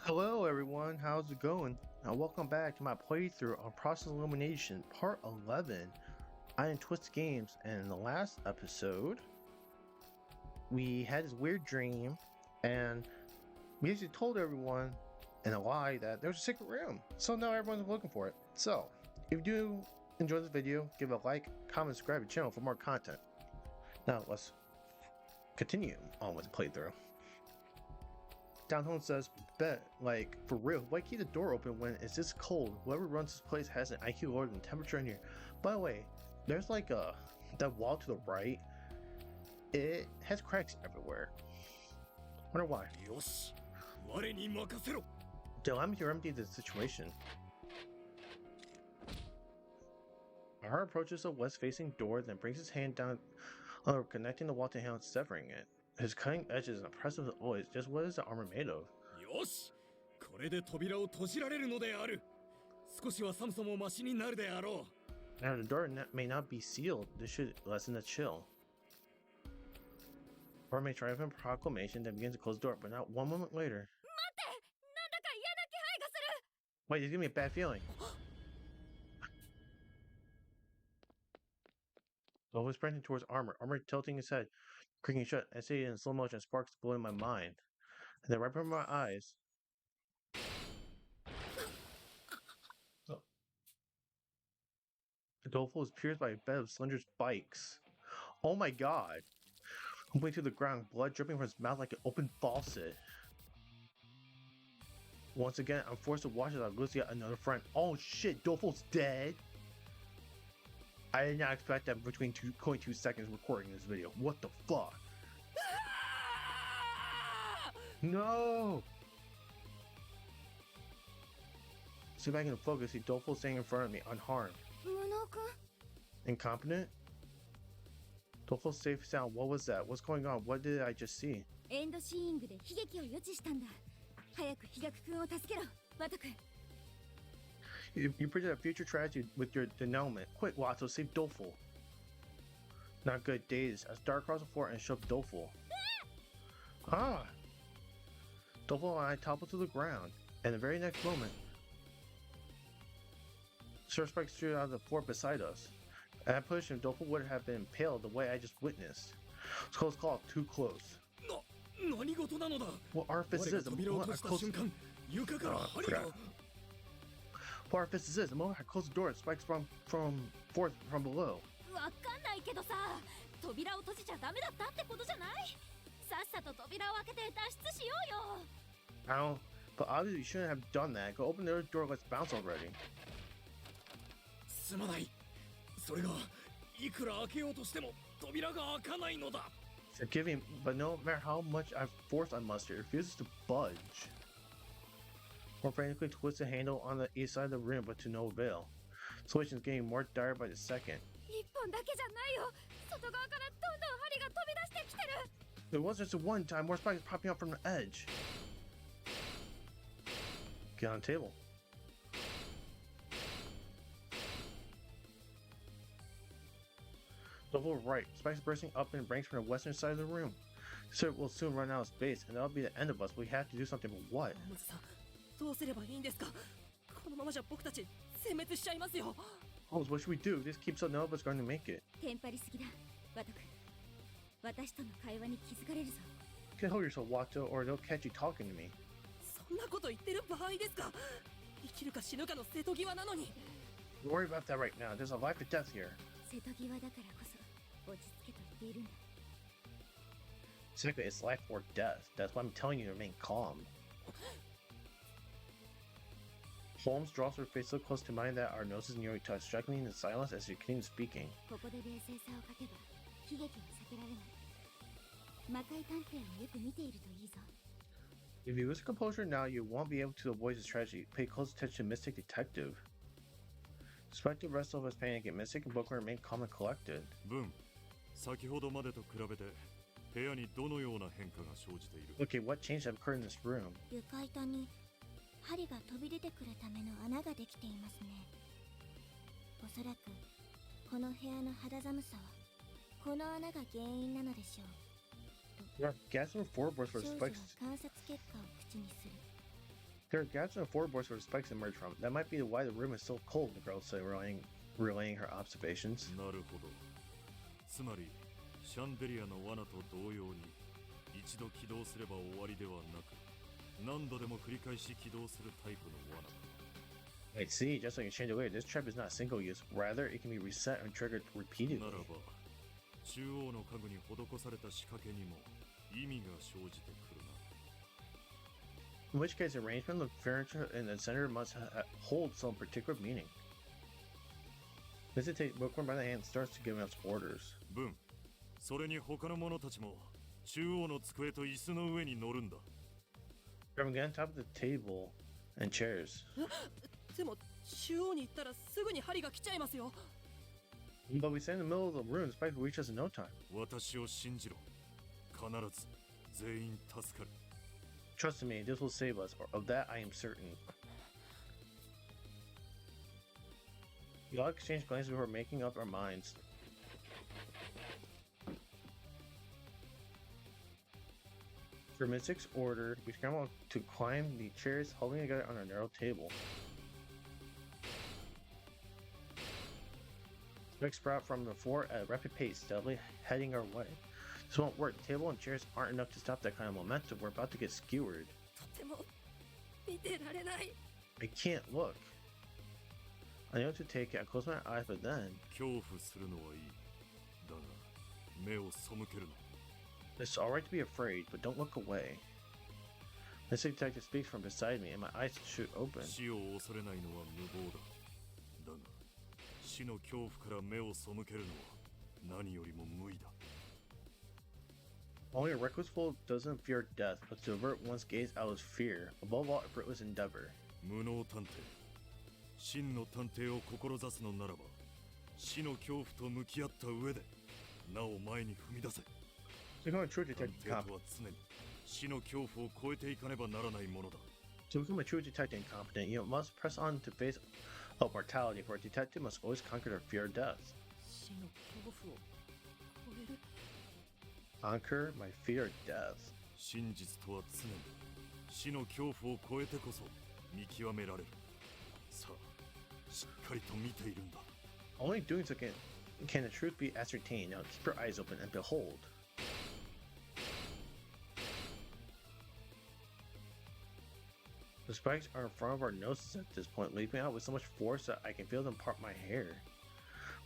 Hello everyone, how's it going? And welcome back to my playthrough on Process Elimination Part 11. I am Twist Games, and in the last episode, we had this weird dream, and we actually told everyone in a lie that there was a secret room. So now everyone's looking for it. So, if you do enjoy this video, give it a like, comment, subscribe to the channel for more content. Now let's continue on with the playthrough. Down home says, bet, like, for real, why keep the door open when it's this cold? Whoever runs this place has an IQ lower than temperature in here. By the way, there's like that wall to the right, it has cracks everywhere. Wonder why. Allow me to remedy the situation. Our approaches a west-facing door, then brings his hand down, connecting the wall to him and severing it. His cutting edge is impressive as always. Just what is the armor made of? Now the door may not be sealed. This should lessen the chill. Or may try a proclamation that begins to close the door, but not one moment later. Wait, it's giving me a bad feeling. Always sprinting towards armor tilting his head, creaking shut. I see it in slow motion, sparks blow in my mind. And then right before my eyes. Oh. Adolfo is pierced by a bed of slender spikes. Oh my god. Humping to the ground, blood dripping from his mouth like an open faucet. Once again, I'm forced to watch as I lose yet another friend. Oh shit, Adolfo's dead. I did not expect that between 2.2 seconds recording this video. What the fuck? No! See if I can focus. See Adolfo standing in front of me, unharmed. Incompetent? Adolfo's safe sound. What was that? What's going on? What did I just see? You predict a future tragedy with your denouement. Quick, Watto, save Adolfo. Not good. Days. As dark across the floor and shook Adolfo. Ah! Adolfo and I toppled to the ground, and the very next moment, Sir Spike stood out of the floor beside us. And I pushed him. Adolfo would have been impaled the way I just witnessed. It's close call. Too close. What orifice is this? What orifice is this? The moment I close the door, it spikes from forth from below. I don't, but obviously you shouldn't have done that. Go open the other door, let's bounce already. Forgiving, but no matter how much I force I muster, it refuses to budge. More frantically twist the handle on the east side of the room, but to no avail. The situation is getting more dire by the second. It wasn't just one time, more spikes popping up from the edge. Get on the table. Double right. Spikes bursting up in ranks from the western side of the room. Sir will soon run out of space, and that'll be the end of us. We have to do something, but what? Oh, what should we do? This keeps up, none of us going to make it. You can hold yourself, Watto, or they'll catch you talking to me. Don't worry about that right now. There's a life or death here. Exactly, it's life or death. That's why I'm telling you to remain calm. Holmes draws her face so close to mine that our noses nearly touch, striking in silence as she continues speaking. If you lose composure now, you won't be able to avoid this tragedy. Pay close attention to Mystic Detective. Despite the rest of us panicking, Mystic and Booker remain calm and collected. Okay, what change have occurred in this room? There are gas and floorboards for spikes. There are gaps in the floorboards where the spikes emerge from. That might be why the room is so cold, the girl said, relaying her observations. なるほど。つまり、シャンデリアの罠と同様に、一度起動すれば終わりではなく、何度でも繰り返し起動するタイプの罠だ。I see, just like in Chandelier, this trap is not single use. Rather, it can be reset and triggered repeatedly. ならば、中央の家具に施された仕掛けにも意味が生じてくるな。In which case, the arrangement of furniture in the center must hold some particular meaning. Visitate Bookworm by the hand starts to give us orders. 文、それに他の者たちも中央の机と椅子の上に乗るんだ。From again, top of the table and chairs. でも中央に行ったらすぐに針が来ちゃいますよ。But we stand in the middle of the room, spike will reach us in no time. 私を信じろ。必ず全員助かる。Trust me, this will save us. Of that, I am certain. We all exchange glances before making up our minds. For Mystic's order, we scramble to climb the chairs, holding together on a narrow table. Spikes sprout from the floor at a rapid pace, steadily heading our way. This won't work. The table and chairs aren't enough to stop that kind of momentum. We're about to get skewered. とても見てられない。 I can't look. I know to take it. I close my eyes, but then 恐怖するのはいい。だが、目を背けるな。 it's alright to be afraid, but don't look away. Mystic Detective speaks from beside me, and my eyes shoot open. 死を恐れないのは無謀だ。だが、死の恐怖から目を背けるのは何よりも無意だ。 Only a reckless fool doesn't fear death, but to avert one's gaze out is fear. Above all, a fruitless endeavor. 無能探偵。真の探偵を志すのならば、死の恐怖と向き合った上で、なお前に踏み出せ。 To become a true 探 detective 偵とは常に死の恐怖を超えていかねばならないものだ。To become a true detective and competent, you must press on to face of mortality, for a detective must always conquer their fear of death. 死の恐怖を超える。 Conquer my fear of death. 真実とは常に死の恐怖を超えてこそ見極められる。さあ、しっかりと見ているんだ。 Only doing so can the truth be ascertained. Now keep your eyes open and behold. The spikes are in front of our noses at this point, leaping out with so much force that I can feel them part my hair.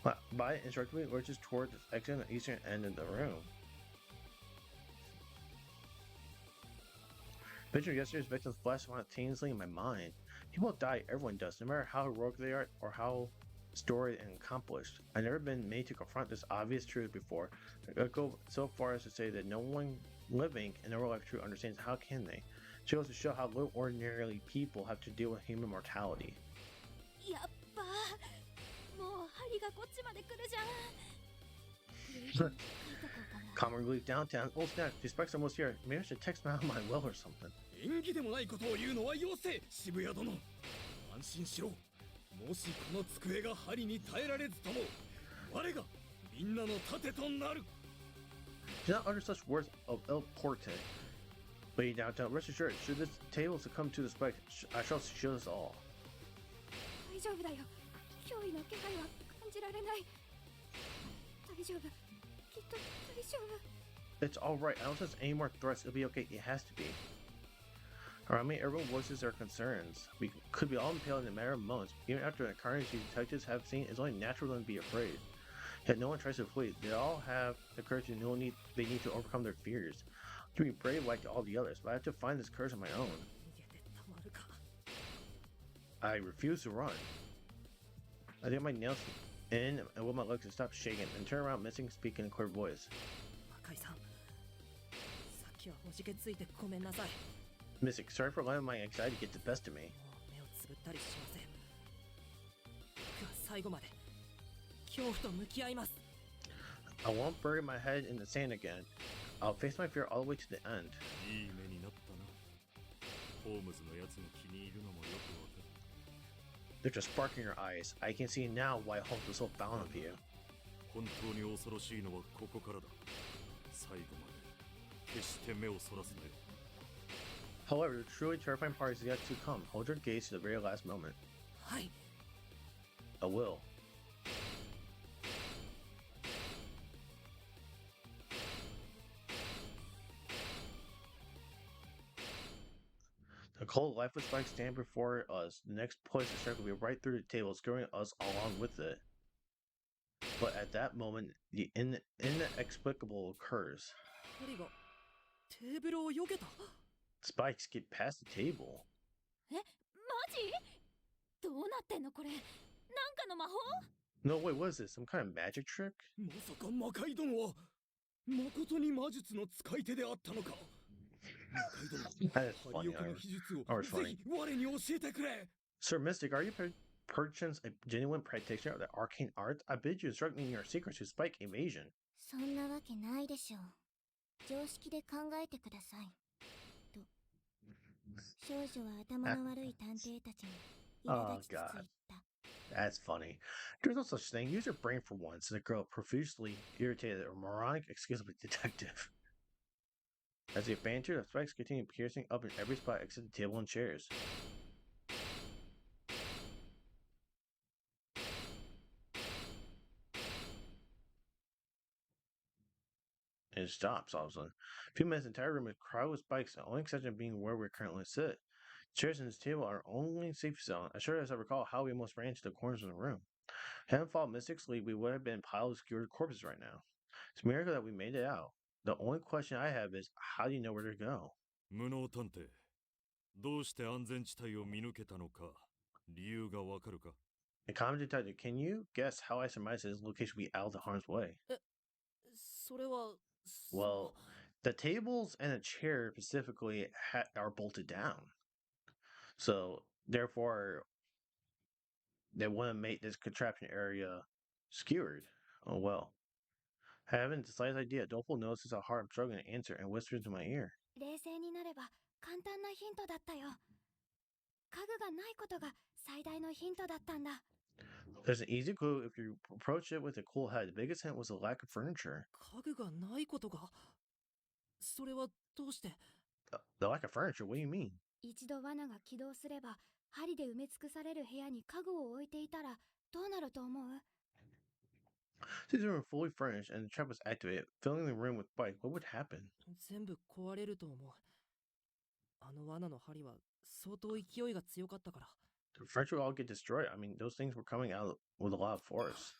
My body instructively lurches toward the exit on the eastern end of the room. Picture yesterday's victims flash simultaneously in my mind. People die, everyone does, no matter how heroic they are or how storied and accomplished. I've never been made to confront this obvious truth before. I go so far as to say that no one living in a real life truth understands. How can they? She goes to show how little ordinarily people have to deal with human mortality. やっばー。もう針がこっちまで来るじゃん。 Common relief downtown. Oh snap, these spikes are almost here. Maybe I should text them out of my will or something. 縁起でもないことを言うのはよせ、渋谷殿。安心しろ。もしこの机が針に耐えられずとも、我がみんなの盾となる。 Do not utter such words of ill portent. Lady downtown, rest assured, should this table succumb to the spike, I shall shield us all. 大丈夫だよ。脅威の気配は感じられない。大丈夫。きっと大丈夫。 It's alright, I don't sense any more threats, it'll be okay, it has to be. Around me, everyone voices their concerns. We could be all impaled in a matter of moments. Even after the carnage these detectives have seen, it's only natural for them to be afraid. Yet no one tries to flee. They all have the courage and they need to overcome their fears. To be brave like all the others, but I have to find this courage on my own. 逃げてたまるか。 I refuse to run. I dig my nails in and will my legs to stop shaking and turn around, missing, speaking in a clear voice. 赤井さん。さっきはおじけついてごめんなさい。 Mystic, sorry for letting my anxiety get the best of me. もう目をつぶったりしません。僕は最後まで恐怖と向き合います。 I won't bury my head in the sand again. I'll face my fear all the way to the end. いい目になったな。ホームズのやつが気に入るのもよくわかる。 There's a spark in your eyes. I can see now why Holmes was so fond of you. 本当に恐ろしいのはここからだ。最後まで決して目をそらすなよ。However, the truly terrifying part is yet to come. Hold your gaze to the very last moment. はい。 I will. The cold, lifeless spike stand before us. The next poison strike will be right through the table, skewering us along with it. But at that moment, the inexplicable occurs. 針がテーブルを避けた。 Spikes get past the table. え、マジ？どうなってんのこれ？なんかの魔法？ No, wait, what is this? Some kind of magic trick? まさか魔界殿は誠に魔術の使い手であったのか。魔界殿、 That is 針 funny. よけの秘術を Or ぜ funny. ひ我に教えてくれ。 Sir Mystic, are you perchance a genuine practitioner of the arcane art? I bid you instruct me in your secrets to spike evasion. そんなわけないでしょう。常識で考えてください。と、少女は頭の悪い探偵たちに苛立ちつつ言った。 That's funny. There's no such thing. Use your brain for once, said the girl, profusely irritated at a moronic excuse of a detective. As they bantered, the spikes continued piercing up in every spot except the table and chairs. And it stops all of a sudden. A few minutes, the entire room is crowded with spikes, the only exception being where we currently sit. Chairs and this table are only safe zone. As sure as I recall how we almost ran to the corners of the room. Hadn't followed Mystic's lead, we would have been piled with skewered corpses right now. It's a miracle that we made it out. The only question I have is, how do you know where to go? 無能探偵、どうして安全地帯を見抜けたのか、理由がわかるか？ The common detective, can you guess how I surmise his location will be out of harm's way? それは。 Well, the tables and the chair specifically are bolted down. So, therefore, they wouldn't make this contraption area skewered. Oh well. Having the slightest idea, Dopal notices how hard I'm struggling to answer and whispers into my ear. 冷静になれば簡単なヒントだったよ。家具がないことが最大のヒントだったんだ。 There's an easy clue if you approach it with a cool head. The biggest hint was the lack of furniture. 家具がないことが。それはどうして。 The lack of furniture? What do you mean? 一度罠が起動すれば針で埋め尽くされる部屋に家具を置いていたらどうなると思う？ Since we were fully furnished and the trap was activated, filling the room with spikes, what would happen? 全部壊れると思う。あの罠の針は相当勢いが強かったから。 The furniture would all get destroyed. I mean, those things were coming out with a lot of force.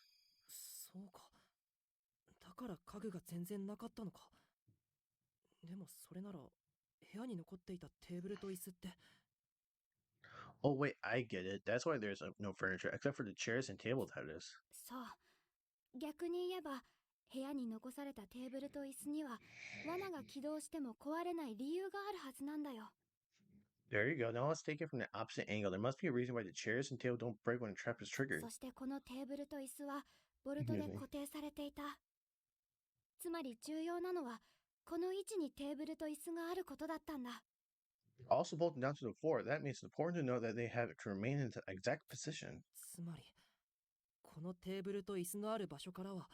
そうか。だから家具が全然なかったのか。でもそれなら部屋に残っていたテーブルと椅子って。 Oh wait, I get it. That's why there's no furniture, except for the chairs and table, that is. そう。逆に言えば部屋に残されたテーブルと椅子には罠が起動しても壊れない理由があるはずなんだよ。 There you go. Now let's take it from the opposite angle. There must be a reason why the chairs and table don't break when a trap is triggered. そしてこのテーブルと椅子はボルトで固定されていた。つまり重要なのはこの位置にテーブルと椅子があることだったんだ。 Also bolted down to the floor. That means it's important to know that they have to remain in the exact position. つまりこのテーブルと椅子のある場所からは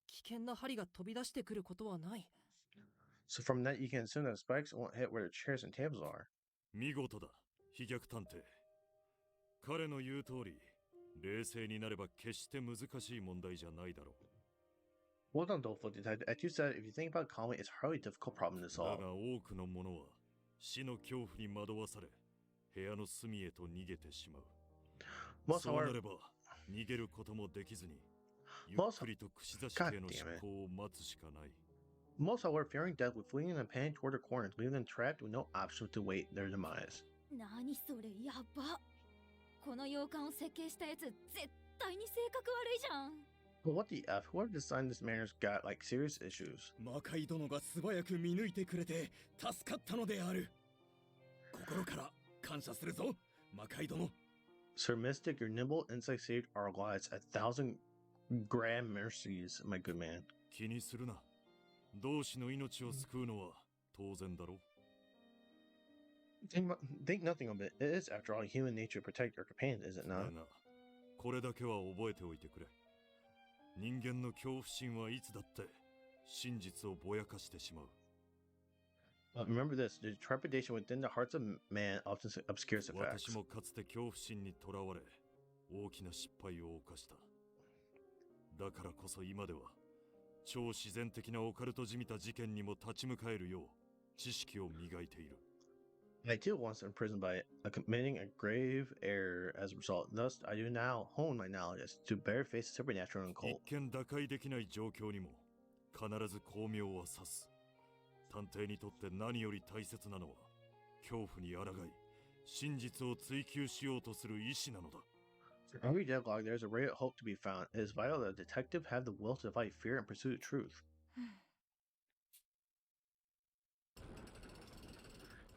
危険な針が飛び出してくることはない。 So from that, you can assume that the spikes won't hit where the chairs and tables are. 見事だ、飛脚探偵。彼の言う通り、冷静になれば決して難しい問題じゃないだろう。 Well done, Doleful Detective. As you said, if you think about it calmly, it's hardly a difficult problem to だ solve. が多くの者は死の恐怖に惑わされ、部屋の隅へと逃げてしまう。 Most そうな however, れば逃げることもできずに、ゆっくりと串刺し系の執行を待つしかない。 most however, fearing death would flee in a panic toward the corners, leaving them trapped with no option to wait their demise. 何それやば。この洋館を設計したやつ絶対に性格悪いじゃん。 But what the F? Whoever designed this manor's got like serious issues. 魔界殿が素早く見抜いてくれて助かったのである。心から感謝するぞ、魔界殿。 Sir Mystic, your nimble insight saved our lives 1,000 grand mercies, my good man. 気にするな。同志の命を救うのは当然だろう。 Think nothing of it. It is, after all, human nature to protect your companions, is it だ not? が、これだけは覚えておいてくれ。人間の恐怖心はいつだって真実をぼやかしてしまう。Remember this: the trepidation within the hearts of man often obscures the 私 facts. もかつて恐怖心にとらわれ大きな失敗を犯した。だからこそ今では超自然的なオカルトじみた事件にも立ち向かえるよう知識を磨いている。 I too once imprisoned by committing a grave error as a result. Thus, I do now hone my knowledge to better face the supernatural and 一 occult. 見打開できない状況にも必ず巧妙は指す。探偵にとって何より大切なのは恐怖に抗い真実を追求しようとする意志なのだ。 For every deadlock, there is a ray of hope to be found. It is vital that a detective have the will to fight fear and pursue the truth.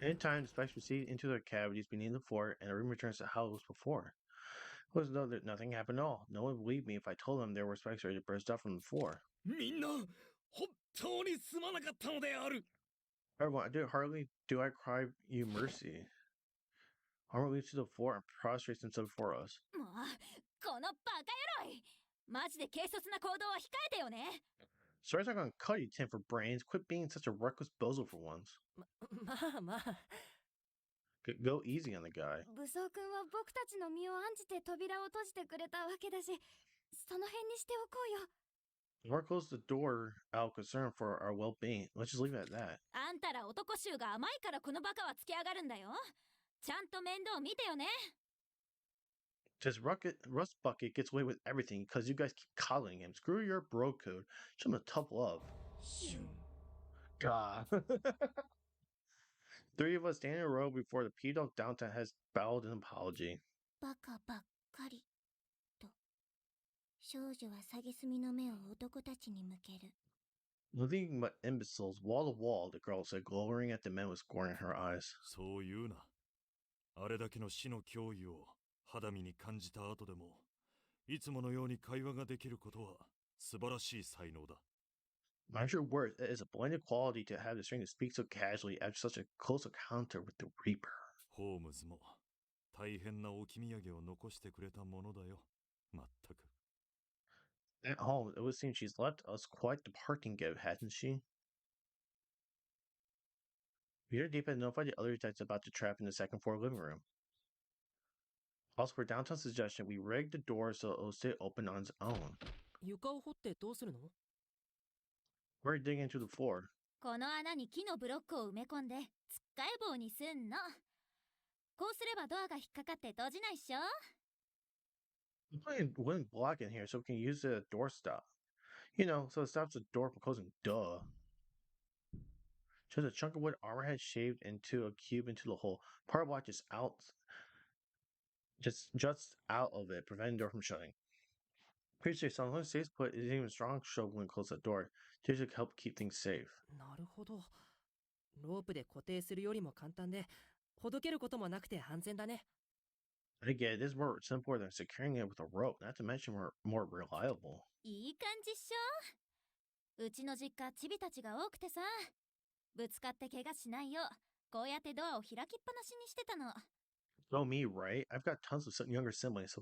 Anytime the spectres proceed into their cavities beneath the fort, and the room returns to how it was before. It was as though that nothing happened at all. No one would believe me if I told them there were spectres ready to burst out from the floor. みんな本当にすまなかったのである。 Everyone, hardly do I cry you mercy. Armor leaps to the floor and prostrates himself before us. もうこのバカ野郎い、マジで軽率な行動は控えてよね。 Sorry, I'm gonna cut you, Tim, for brains. Quit being such a reckless bozo for once. まあまあ Go easy on the guy. 武装君は僕たちの身を案じて扉を閉じてくれたわけだし、その辺にしておこうよ。 Or close the door out of concern for our well-being. Let's just leave it at that. あんたら男衆が甘いからこのバカはつけ上がるんだよ。ちゃんと面倒見てよね。 Just Rust Bucket gets away with everything because you guys keep coddling him. Screw your bro code. Show him a tough love. God. Three of us stand in a row before the P-Dog downtown has bowed an apology. バカばっかりと少女は蔑みの目を男たちに向ける。 Nothing but imbeciles, wall to wall, the girl said, glowering at the men with scorn in her eyes. そう言うな。あれだけの死の脅威を肌身に感じた後でもいつものように会話ができることは素晴らしい才能だ。 Mind your words, it is a blended quality to have the strength to speak so casually after such a close encounter with the Reaper. ホームズも大変な置き土産を残してくれたものだよ。まったく。 At home, it would seem she's left us quite the parting gift, hasn't she? Peter Deep had notified the other detectives about the trap in the second floor living room. Also, for downtown's suggestion, we rigged the door so it will stay open on its own. 床を掘ってどうするの？ We're digging into the floor. この穴に木のブロックを埋め込んでつっかえ棒にすんの。こうすればドアが引っかかって閉じないっしょ。 We're putting a wooden block in here so we can use the doorstop. You know, so it stops the door from closing. Duh. Just a chunk of wood armorhead shaved into a cube into the hole. Part of the block just out of it, preventing the door from shutting. Pretty sure someone stays put isn't even strong show when close the door. Just to help keep things safe. なるほど。ロープで固定するよりも簡単で、ほどけることもなくて安全だね。 I get it, this is more simpler than securing it with a rope, not to mention more reliable. いい感じっしょ。うちの実家チビたちが多くてさ、ぶつかって怪我しないようこうやってドアを開きっぱなしにしてたの。 So me, right? I've got tons of younger siblings,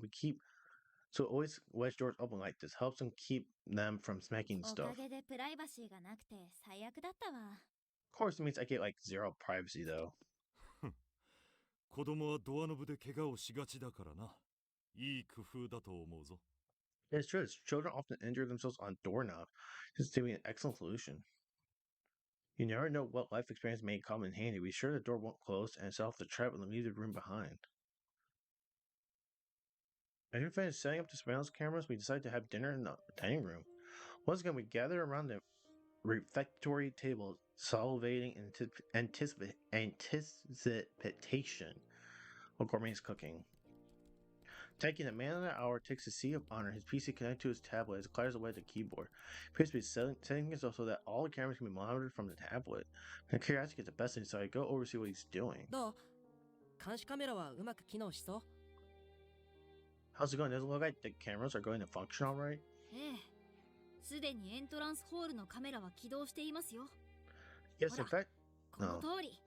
so always wedge doors open like this helps them keep them from smacking お stuff. かげでプライバシーがなくて最悪だったわ。 Of course, it means I get like zero privacy though. 子供はドアノブで怪我をしがちだからな。いい工夫だと思うぞ。 It's true, children often injure themselves on doorknob. This is to be an excellent solution. You never know what life experience may come in handy. Be sure the door won't close and set off the trap and leave the room behind. After we finished setting up the surveillance cameras, we decided to have dinner in the dining room. Once again, we gathered around the refectory table, salivating in anticipation of gourmet's cooking. Taking a man of the hour takes a seat of honor, his PC connected to his tablet as it clatters away at the keyboard. He appears to be setting it so that all the cameras can be monitored from the tablet. And curiosity gets the best of me, so I go over to see what he's doing. どう？監視カメラはうまく機能しそう？ How's it going? Does it look like the cameras are going to function alright? ええ、すでにエントランスホールのカメラは起動していますよ。 Yes, in fact, この通り。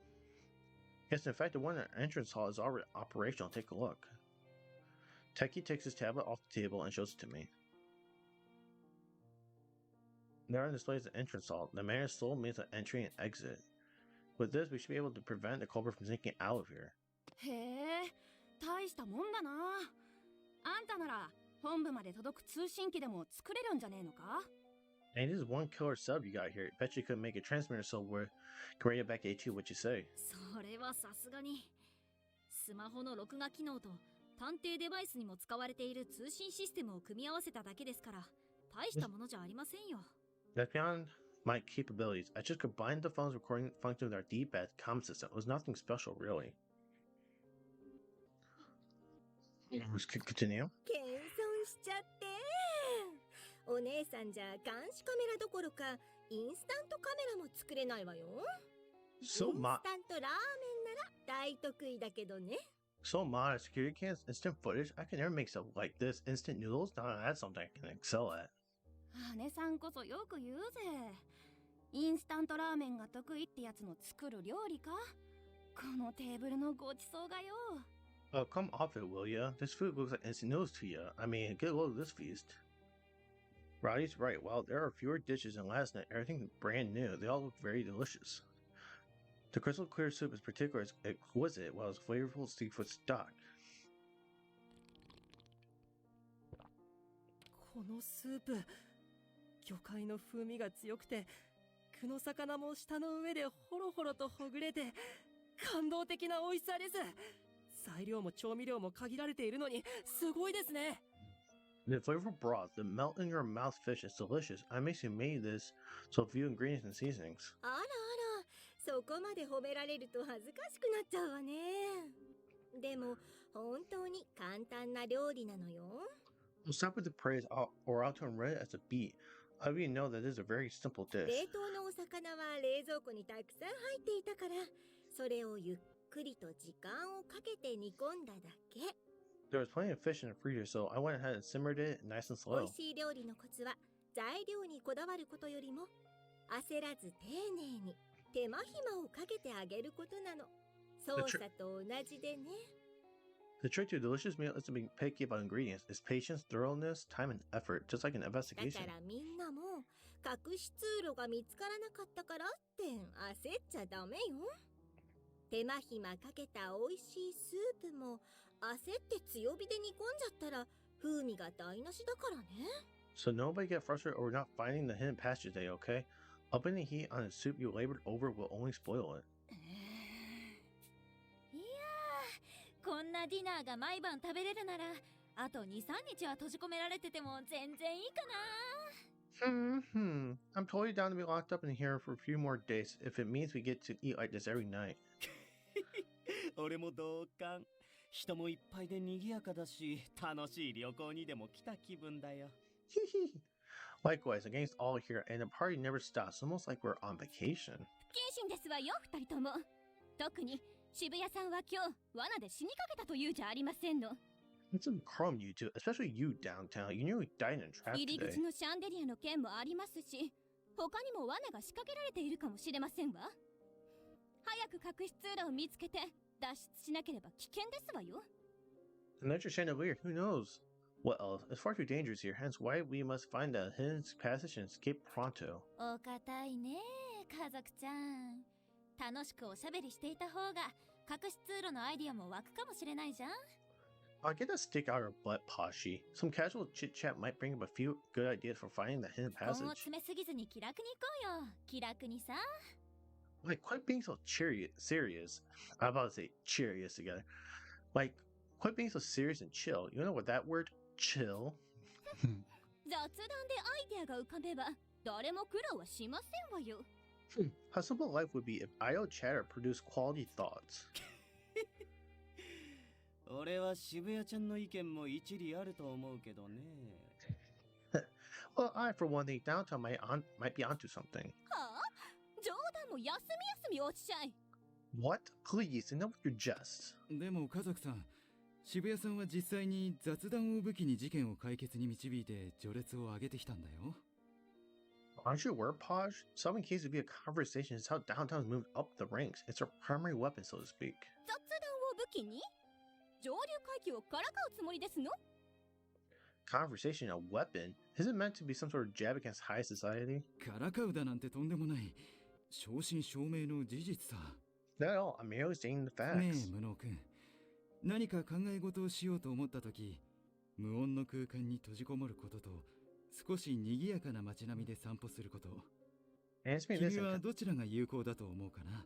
yes, in fact, the one in the entrance hall is already operational. Take a look. Techie takes his tablet off the table and shows it to me. There on display is the entrance hall. The man is sole means of entry and exit. With this, we should be able to prevent the culprit from sneaking out of here. へえ、大したもんだな。あんたなら本部まで届く通信機でも作れるんじゃねえのか？ And this is one killer sub you got here. Bet you could make a transmitter so we're radio back to what you say. それはさすがに。スマホの録画機能と探偵デバイスにも使われている通信システムを組み合わせただけですから、大したものじゃありませんよ。That's beyond my capabilities. I just combined the phone's recording function with our D-pad comm system. It was nothing special, really. Let's continue. 謙遜しちゃって。お姉さんじゃ監視カメラどころかインスタントカメラも作れないわよ。 So インスタントラーメンなら大得意だけどね。 So modest. Security cams, instant footage. I can never make stuff like this. Instant noodles. Now that's something I can excel at. 姉さんこそよく言うぜ。インスタントラーメンが得意ってやつの作る料理か？このテーブルのごちそうがよ。Oh, come off it, will ya? This food looks like instant noodles to ya. I mean, get a load of this feast. Roddy's right. While there are fewer dishes than last night, everything's brand new. They all look very delicious. The crystal clear soup is particularly exquisite, while it's flavorful seafood stock. このスープ、魚介の風味が強くて、具の魚も舌の上でホロホロとほぐれて、感動的な美味しさです。材料も調味料も限られているのに、すごいですね。The flavorful broth, the melt in your mouth fish is delicious. I makes you made this so few ingredients and seasonings. あらあら、そこまで褒められると恥ずかしくなっちゃうわね。でも本当に簡単な料理なのよ。 We'll stop with the praise or I'll turn red as a beet. I already know that this is a very simple dish. 冷凍のお魚は冷蔵庫にたくさん入っていたから、それをゆっくりと時間をかけて煮込んだだけ。 There was plenty of fish in the freezer, so I went ahead and simmered it nice and 美 slow. 味しい料理のコツは材料にこだわることよりも焦らず丁寧に手間暇をかけてあげることなの。操作と同じでね。 The trick to a delicious meal is to be picky about ingredients. It's patience, thoroughness, time, and effort, just like an だ investigation. からみんなも隠し通路が見つからなかったからって焦っちゃダメよ。手間暇かけた美味しいスープも焦って強火で煮込んじゃったら風味が台無しだからね。 So nobody get frustrated over not finding the hidden passage today, okay? Upping the heat on a soup you labored over will only spoil it. いやー、こんなディナーが毎晩食べれるなら、あと2、3日は閉じ込められてても全然いいかな。I'm totally down to be locked up in here for a few more days if it means we get to eat like this every night. 俺も同感。人もいっぱいで賑やかだし、楽しい旅行にでも来た気分だよ。Likewise, the gang's all here and the party never stops, almost like we're on vacation. 不謹慎ですわよ、2人とも。特に渋谷さんは今日罠で死にかけたというじゃありませんの。 It's a crumb, you two, especially you downtown. You nearly died in a trap 入り today. 口のシャンデリアの件もありますし、他にも罠が仕掛けられているかもしれませんわ。早く隠し通路を見つけて脱出しなければ危険ですわよ。 The nitrous chandelier, who knows? What else? It's far too dangerous here, hence why we must find a hidden passage and escape pronto. お堅いね、家族ちゃん。楽しくおしゃべりしていた方が隠し通路のアイディアも湧くかもしれないじゃん。I'll get that stick out of her butt, Pashi. Some casual chit-chat might bring up a few good ideas for finding the hidden 根を passage. 詰めすぎずに気楽に行こうよ。気楽にさ。 Like, quit being so serious. I'm about to say cheerious together. Like, quit being so serious and chill. You know what that word? Chill? 雑談でアイデアが浮かべば誰も苦労はしませんわよ。How simple life would be if idle chatter produced quality thoughts. 俺は渋谷ちゃんの意見も一理あると思うけどね。Well, I, for one, think downtown might be onto something. はあ？冗談も休みおっしゃい。 What? Please, enough with your jest. でも家族さん、渋谷さんは実際に雑談を武器に事件を解決に導いて序列を上げてきたんだよ。 Aren't you aware, Podge? Solving cases would be a conversation is how downtown's moved up the ranks. It's our primary weapon, so to speak. 雑談を武器に上流階級をからかうつもりですの？ Conversation, a weapon? Is it meant to be some sort of jab against high society? からかうだなんてとんでもない。正真正銘の事実さ。 Not at all. I'm merely stating the ねえ facts. 無能くん、何か考え事をしようと思った時、無音の空間に閉じこもることと少し賑やかな街並みで散歩すること、 Answer me this. 君はどちらが有効だと思うかな？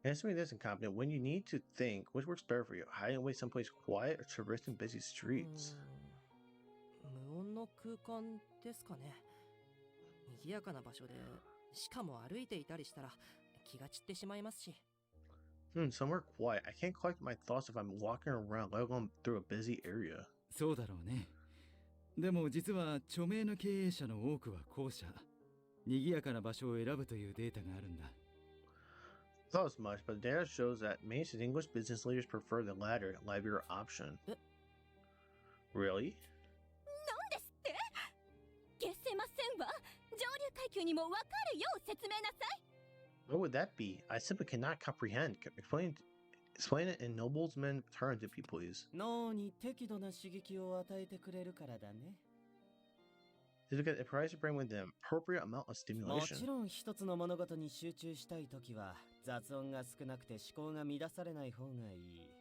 Answer me this, incompetent. When you need to think, which works better for you? Hiding away someplace quiet or traversing busy streets? 無音の空間ですかね。賑やかな場所で、しかも歩いていたりしたら気が散ってしまいますし。Somewhere quiet. I can't collect my thoughts if I'm walking around, let alone through a busy area. そうだろうね。でも実は著名な経営者の多くは後者、賑やかな場所を選ぶというデータがあるんだ。Thought as much, but the data shows that many distinguished business leaders prefer the latter, livelier option. Really? なんですって？消せませんわ。上流階級にもわかるよう説明なさい。 What would that be? I simply cannot comprehend. Explain it in nobleman terms, if you please. 脳に適度な刺激を与えてくれるからだね。 It's because it provides your brain with an appropriate amount of も stimulation. ちろん一つの物事に集中したいときは雑音が少なくて思考が乱されない方がいい。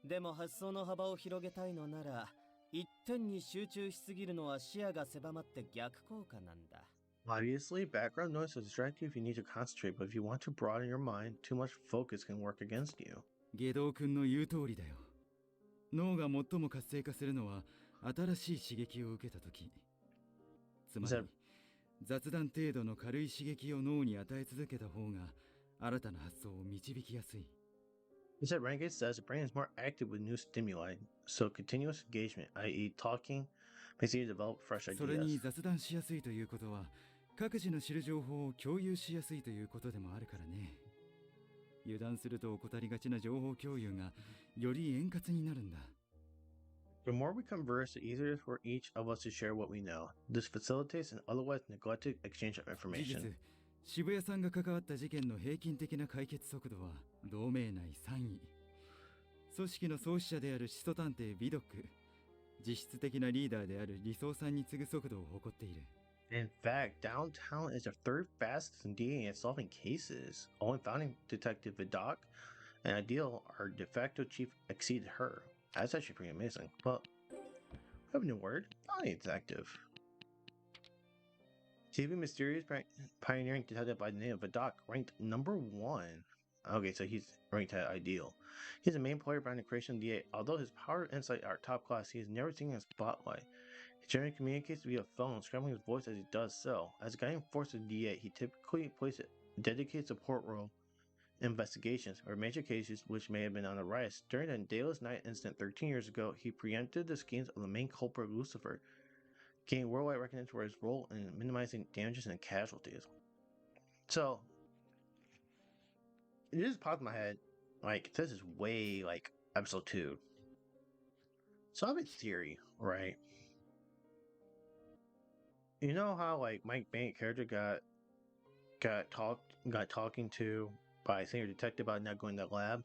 でも発想の幅を広げたいのなら、一点に集中しすぎるのは視野が狭まって逆効果なんだ。 Obviously, background noise will distract you if you need to concentrate, but if you want to broaden your mind, too much focus can work against you. 下道くんの言う通りだよ。脳が最も活性化するのは新しい刺激を受けたとき。つまり、雑談程度の軽い刺激を脳に与え続けた方が新たな発想を導きやすい。He said Renegade says the brain is more active with new stimuli, so continuous engagement, i.e. talking, makes you develop fresh それに ideas. 雑談しやすいということは、各自の知る情報を共有しやすいということでもあるからね。油断すると怠りがちな情報共有がより円滑になるんだ。The more we converse, the easier it is for each of us to share what we know. This facilitates an otherwise neglected exchange of 事 information. 実、渋谷さんが関わった事件の平均的な解決速度は同盟内3位。組織の創始者である始祖探偵ビドック、実質的なリーダーである理想さんに次ぐ速度を誇っている。In fact, downtown is the third fastest in DA at solving cases. Only founding detective Vidok and Ideal, our de facto chief, exceeded her. That's actually pretty amazing. Well, we have a new word. Founding detective. TV mysterious pioneering detective by the name of Vidok ranked number 1. Okay, so he's ranked at Ideal. He's the main player behind the creation of DA. Although his power and insight are top class, he is never seen in a spotlight. He generally communicates via phone, scrambling his voice as he does so. As a guiding force of DA, he typically plays a dedicated support role in investigations or major cases which may have been on the rise. During the Dallas Night incident 13 years ago, he preempted the schemes of the main culprit Lucifer, gaining worldwide recognition for his role in minimizing damages and casualties. So, it just popped in my head, like, this is way, like, episode 2. So I have a theory, right? You know how, like, Mike Bank character got talking to by a senior detective about not going to the lab?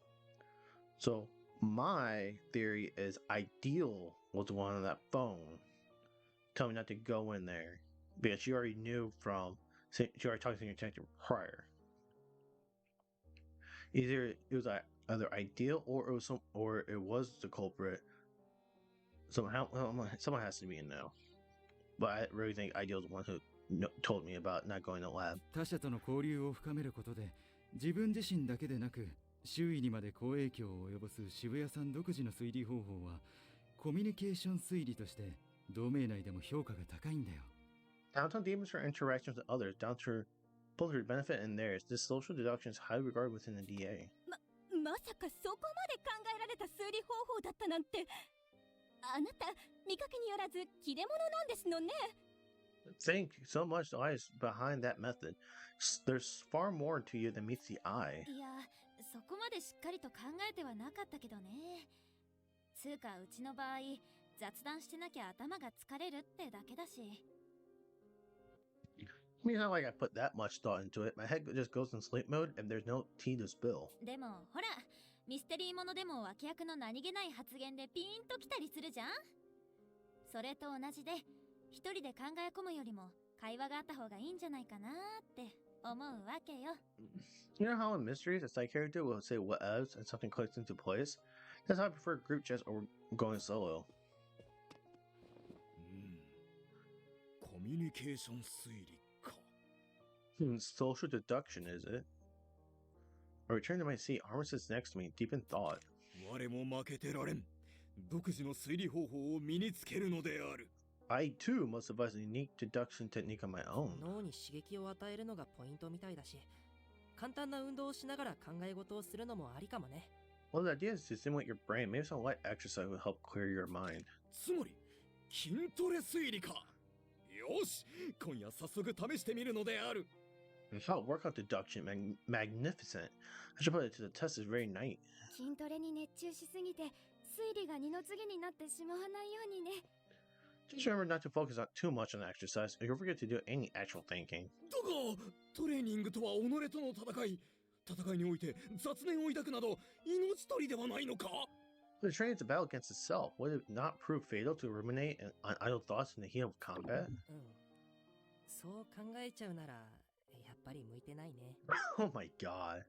So my theory is Ideal was the one on that phone telling me not to go in there because she already knew she already talked to the detective prior. Either it was either Ideal or it was the culprit. Someone has to be in now. But I really think Ideal is the one who told me about not going to the lab. 他者との交流を深めることで、自分自身だけでなく周囲にまで好影響を及ぼす渋谷さん独自の推理方法はコミュニケーション推理として同盟内でも評価が高いんだよ。Downtown demons for interactions with others, down to both their benefit and theirs. This social deduction is highly regarded within the DA. まさかそこまで考えられた推理方法だったなんて。あなた見かけによらず切れ者なんですのね。Think so much lies behind that method. There's far more to you than meets the eye. いや、そこまでしっかりと考えてはなかったけどね。つうかうちの場合、雑談してなきゃ頭が疲れるってだけだし。I mean, it's not like I put that much thought into it. My head just goes in sleep mode and there's no tea to spill. でもほら、ミステリーものでも脇役の何気ない発言でピーンときたりするじゃん。それと同じで、一人で考え込むよりも会話があった方がいいんじゃないかなって。思うわけよ。 You know how in mysteries, a side character will say what ifs and something clicks into place? That's how I prefer group chats over going solo. コミュニケーション推理か。Social deduction, is it? I return to my seat. Armor sits next to me, deep in thought. 我も負けてられん。独自の推理方法を身につけるのである。I too must devise a unique deduction technique on my own. 脳に刺激を与えるのがポイントみたいだし、簡単な運動をしながら考え事をするのもありかもね。Well, the idea is to stimulate your brain. Maybe some light exercise will help clear your mind. つまり筋トレ推理か。よし、今夜早速試してみるのである。I thought workout deduction magnificent. I should put it to the test this very night. 筋トレに熱中しすぎて推理が二の次になってしまわないようにね。 Just remember not to focus on too much on exercise, or you'll forget to do any actual thinking. だが、トレーニングとは己との戦い。戦いにおいて雑念を抱くなど命取りではないのか。 The training is a battle against itself. Would it not prove fatal to ruminate on idle thoughts in the heat of combat? そう考えちゃうなら、やっぱり向いてないね。Oh my god.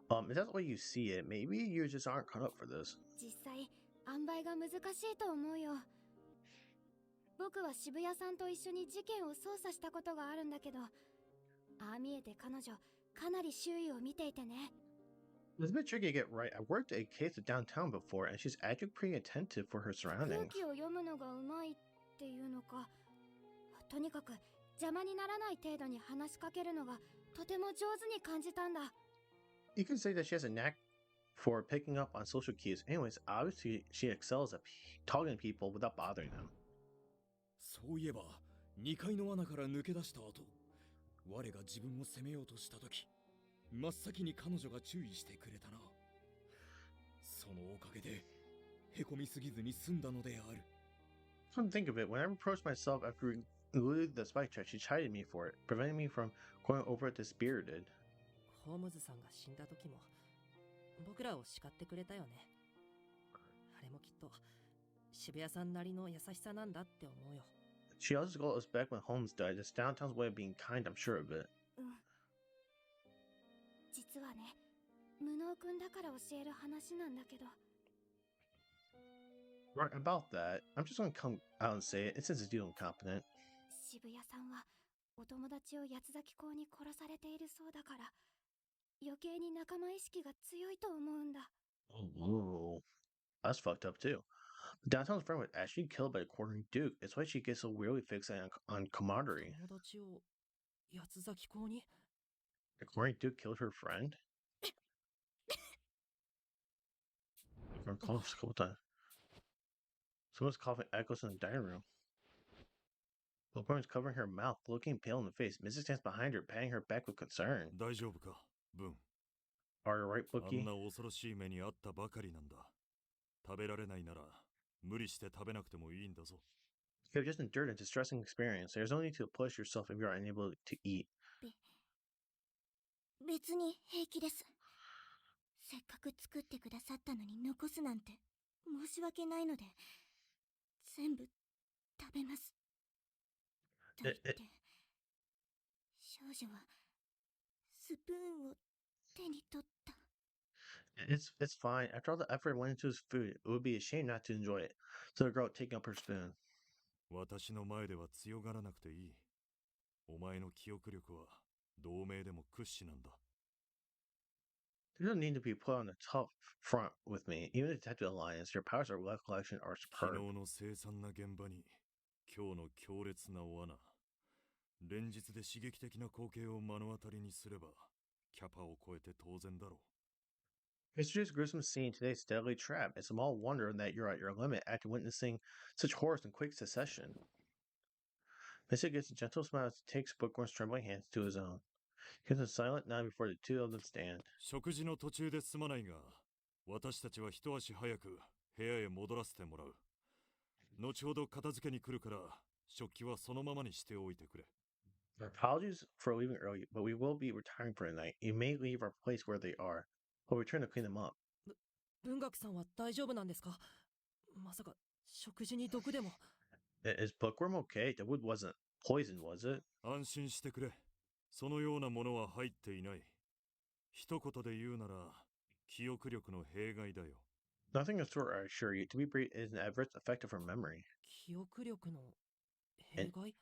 If that's the way you see it, maybe you just aren't cut up for this. 実際塩梅が難しいと思うよ。僕は渋谷さんと一緒に事件を捜査したことがあるんだけど、ああ見えて彼女かなり周囲を見ていてね。 It's a bit tricky to get right. I worked a case of downtown before, and she's actually pretty attentive for her 空 surroundings. 気を読むのがうまいっていうのか、とにかく邪魔にならない程度に話しかけるのがとても上手に感じたんだ。 You can say that she has a knack for picking up on social cues. Anyways, obviously she excels at talking to people without bothering them. そういえば、2階の罠から抜け出した後、我が自分を責めようとした時、真っ先に彼女が注意してくれたな。そのおかげで、へこみすぎずに済んだのである。 Come to think of it, when I reproached myself after eluding the spike check, she chided me for it, preventing me from going over it dispirited. ホームズさんが死んだ時も僕らを叱ってくれたよね。あれもきっと渋谷さんなりの優しさなんだって思うよ。 She also called us back when Holmes died. It's downtown's way of being kind, I'm sure of it. 実はね、無能くんだから教える話なんだけど。 Right, about that, I'm just gonna come out and say it, since it's deal incompetent. 渋谷さんはお友達を八つ崎港に殺されているそうだから、余計に仲間意識が強いと思うんだ。 Oh, that's fucked up too. Downtown's friend was actually killed by a quartering duke. It's why she gets so weirdly fixated on camaraderie. 友達を八つ崎港に。 The quartering duke killed her friend? I've coughed a couple times. Someone's coughing echoes in the dining room. Wilburn is covering her mouth, looking pale in the face. Mrs. stands behind her, patting her back with concern. 大丈夫か、ブン。 Are you right, あ Bookie? んな恐ろしい目にあったばかりなんだ。食べられないなら、無理して食べなくてもいいんだぞ。 You have just endured a distressing experience. There's no need to push yourself if you are unable to eat. 別に平気です。せっかく作ってくださったのに残すなんて申し訳ないので、全部食べます。と言って少女はスプーンを手に取った。 It's fine. After all the effort went into his food, it would be a shame not to enjoy it. So the girl taking up her spoon. 私の前では強がらなくていい。お前の記憶力は同盟でも屈指なんだ。There's no need to be put on a tough front with me. Even the Detective Alliance, your powers of recollection are 昨 superb. 日の凄惨な現場に今日の強烈な罠。連日で刺激的な光景を目の当たりにすればキャパを超えて当然だろう。 Yesterday's gruesome scene, today's deadly trap. It's a small wonder that you're at your limit after witnessing such horrors in quick succession. Mr. gets a gentle smile as he takes Bookworm's trembling hands to his own. He gives a silent nod before the two of them stand. 食事の途中ですまないが、私たちは一足早く部屋へ戻らせてもらう。後ほど片付けに来るから、食器はそのままにしておいてくれ。 Our apologies for leaving early, but we will be retiring for the night. You may leave our place where they are. We'll return to clean them up. 文学さんは大丈夫なんですか？まさか食事に毒でも。 Is Bookworm okay? The wood wasn't poison, was it? 安心してくれ。そのようなものは入っていない。一言で言うなら、記憶力の弊害だよ。Nothing of sort, I assure you. To be brief, is an adverse effect of her memory. 記憶力の弊害？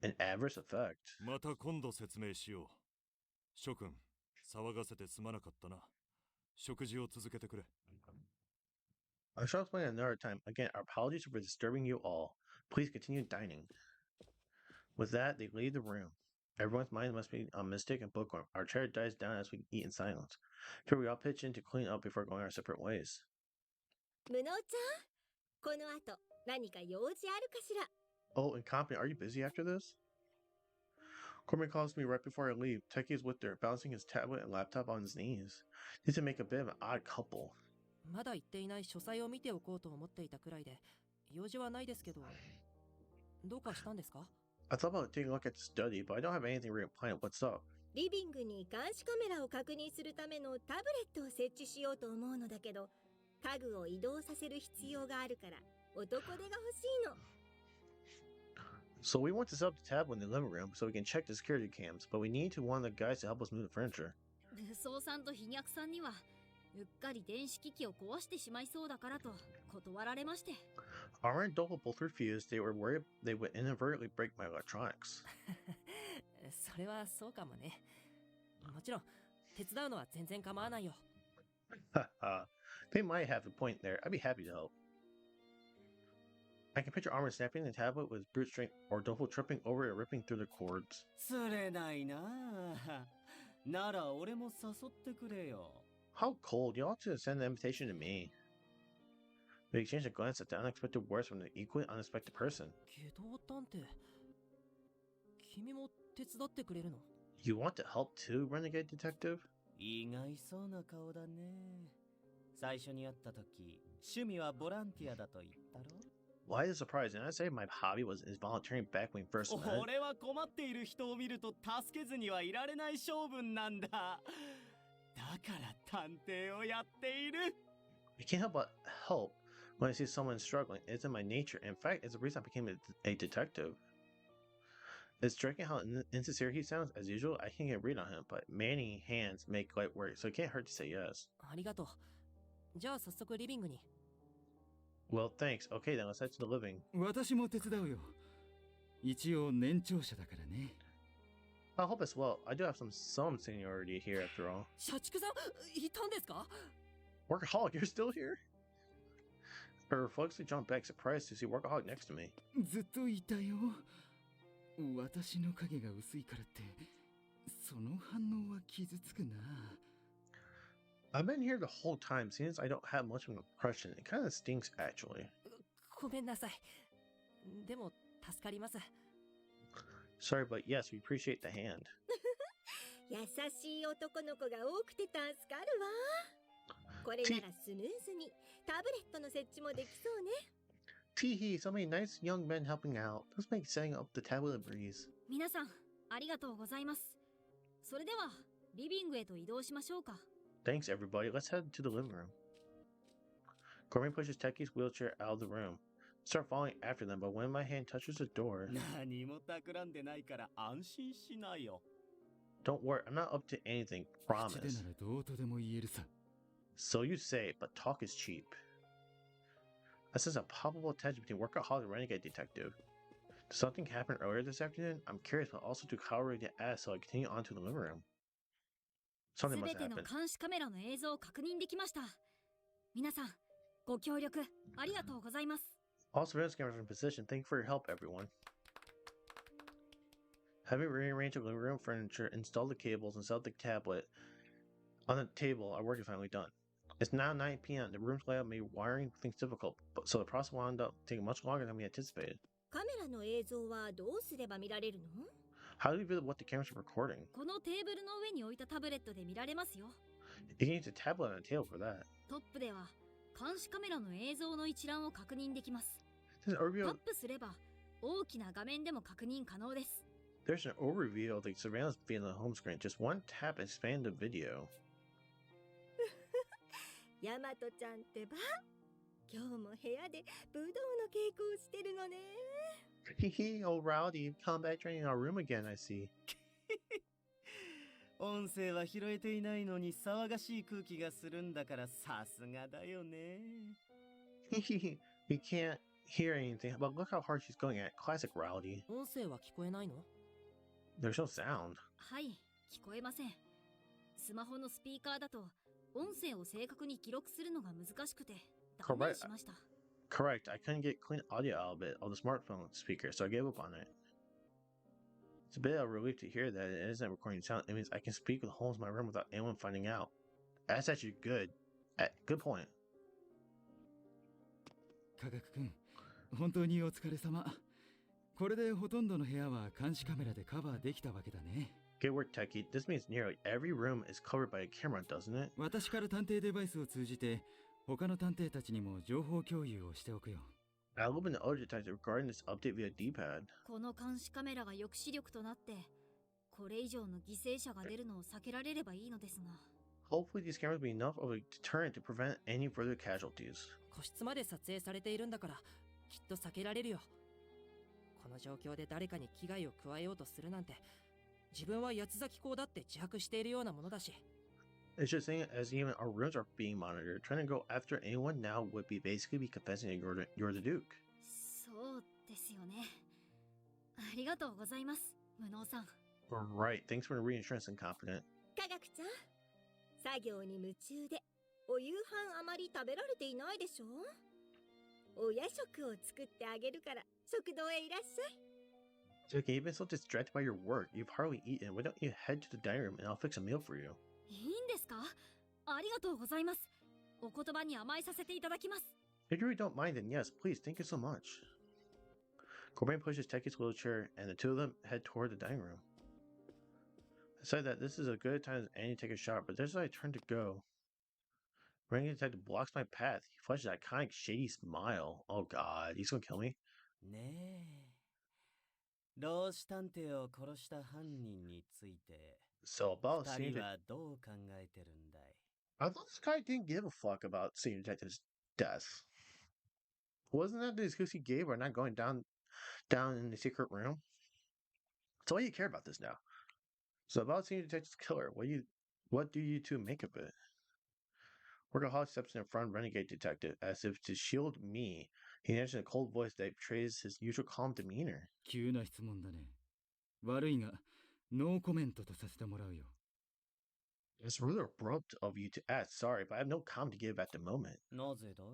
An adverse effect? また今度説明しよう。諸君、騒がせてすまなかったな。食事を続けてくれ。I shall explain another time. Again, our apologies for disturbing you all. Please continue dining. With that, they leave the room. Everyone's mind must be on Mystic and Bookworm. Our chair dies down as we eat in silence. Here we all pitch in to clean up before going our separate ways. 無能ちゃん、この後何か用事あるかしら？ Oh, incompetent, are you busy after this? Cormier calls me right before I leave. Techie is with her, balancing his tablet and laptop on his knees. These two make a bit of an odd couple. まだ言っていない書斎を見ておこうと思っていたくらいで、用事はないですけど、どうかしたんですか？ I thought about taking a look at the study, but I don't have anything really planned. What's up? リビングに監視カメラを確認するためのタブレットを設置しようと思うのだけど、家具を移動させる必要があるから男手が欲しいの。 So we want to set up the tablet in the living room so we can check the security cams, but we need to one of the guys to help us move the furniture. 武装さんと飛躍さんにはうっかり電子機器を壊してしまいそうだからと断られまして。 Armor and Doppel both refused. They were worried they would inadvertently break my electronics. それはそうかもね。もちろん手伝うのは全然構わないよ。 They might have a point there. I'd be happy to help. I can picture Armor snapping the tablet with brute strength or Doppel tripping over it and ripping through the cords. 釣れないなあ。なら俺も誘ってくれよ。 How cold. You ought to send the invitation to me. We exchanged a glance at the unexpected words from the equally unexpected person. 機動探偵、君も手伝ってくれるの？ You want to help too, Renegade Detective? 意外そうな顔だね。最初に会った時、趣味はボランティアだと言ったろ？ Why the surprise? Didn't I say my hobby was volunteering back when we first met? 俺は困っている人を見ると助けずにはいられない性分なんだ。だから探偵をやっている。 I can't help but help when I see someone struggling. It's in my nature. In fact, it's the reason I became a detective. It's striking how insincere he sounds. As usual, I can't get a read on him, but many hands make light work, so it can't hurt to say yes. ありがとう。じゃあ早速リビングに。 Well, thanks. Okay, then let's head to the living. 私も手伝うよ。一応年長者だからね。I hope as well. I do have some seniority here after all. 社畜さん、いたんですか？ Workaholic, you're still here? I reflexively jumped back, surprised to see Workaholic next to me. ずっといたよ。私の影が薄いからって、その反応は傷つくな。I've been here the whole time, since I don't have much of an impression. It kind of stinks, actually. ごめんなさい。でも助かります。 Sorry, but yes, we appreciate the hand. 優しい男の子が多くて助かるわ。これならスムーズにタブレットの設置もできそうね。 Teehee, so many nice young men helping out. Let's make setting up the tablet a breeze. 皆さんありがとうございます。それではリビングへと移動しましょうか。 Thanks, everybody. Let's head to the living room. Cormier pushes Techie's wheelchair out of the room. Start following after them, but when my hand touches the door... 何も企んでないから安心しないよ。 Don't worry, I'm not up to anything, 口で promise. ならどうとでも言えるさ。 So you say, but talk is cheap. I sense a palpable tension between Workaholic and Renegade Detective. Did something happen earlier this afternoon? I'm curious, but also too cowardly to ask, so I continue on to the living room. す Something べ must て have の happened. 監視カメラの映像を確認できました。皆さんご協力ありがとうございます。 All surveillance cameras are in position. Thank you for your help, everyone. Having rearranged the living room furniture, installed the cables, and set up the tablet on the table, our work is finally done. It's now 9 p.m. The room's layout made wiring things difficult, but so the process wound up taking much longer than we anticipated. カメラの映像はどうすれば見られるの？ How do we reveal what the cameras are recording? このテーブルの上に置いたタブレットで見られますよ。 You can use a tablet on a table for that. トップでは監視カメラの映像の一覧を確認できます。 There's an タッ overview. プすれば大きな画面でも確認可能です。 There's an overview of the surveillance via the home screen. Just one tap and expand the video. ヤマトちゃんってば、今日も部屋で武道の稽古をしてるのね。 Hehe, old Rowdy, combat training in our room again, I see. 音声は拾えていないのに騒がしい空気がするんだからさすがだよね。We can't hear anything, but look how hard she's going at. Classic Rowdy. 音声は聞こえないの？ There's no sound. はい、聞こえません。スマホのスピーカーだと音声を正確に記録するのが難しくて断念しました。Correct. I couldn't get clean audio out of it on the smartphone speaker, so I gave up on it. It's a bit of a relief to hear that it isn't recording sound. It means I can speak with holes in my room without anyone finding out. That's actually good. Good point. 科学くん、本当にお疲れ様。これでほとんどの部屋は監視カメラでカバーできたわけだね。Good work, Techie. This means nearly every room is covered by a camera, doesn't it? 私から探偵デバイスを通じて他の探偵たちにも情報共有をしておくよ。I'll open the audio detector regarding this update via D-pad. この監視カメラが抑止力となってこれ以上の犠牲者が出るのを避けられればいいのですが。Hopefully these cameras will be enough of a deterrent to prevent any further casualties. 個室まで撮影されているんだからきっと避けられるよ。この状況で誰かに危害を加えようとするなんて自分は八つ咲き校だって自白しているようなものだし。It's just saying as even our rooms are being monitored, trying to go after anyone now would be basically be confessing that you're the Duke. そうですよね。ありがとうございます、無能さん。Right, thanks for the reassurance and confident. 科学ちゃん、作業に夢中でお夕飯あまり食べられていないでしょ。お夜食を作ってあげるから食堂へいらっしゃい。Jackie, you've been so distracted by your work, you've hardly eaten. Why don't you head to the dining room and I'll fix a meal for you? いいんですか？ありがとうございます。お言葉に甘えさせていただきます。If you really don't mind, then yes, please, thank you so much. Corbin pushes Techie's wheelchair and the two of them head toward the dining room. I said that this is a good time as any to take a shot, but just as I turn to go, Ranking Detective blocks my path. He flashes that iconic shady smile. Oh god, he's gonna kill me? ねえ。老子探偵を殺した犯人について So about 二 Senior 人はどう考えてるんだい？ I thought this guy didn't give a fuck about Senior Detective's death. Wasn't that the excuse he gave for not going down in the secret room? So why do you care about this now? So about Senior Detective's killer, what do you two make of it? Workaholic steps in front of Renegade Detective as if to shield me. He answers in a cold voice that betrays his usual calm demeanor. 急な質問だね。悪いが、ノーコメントとさせてもらうよ。It's really abrupt of you to ask, sorry, but I have no comment to give at the moment. なぜだい？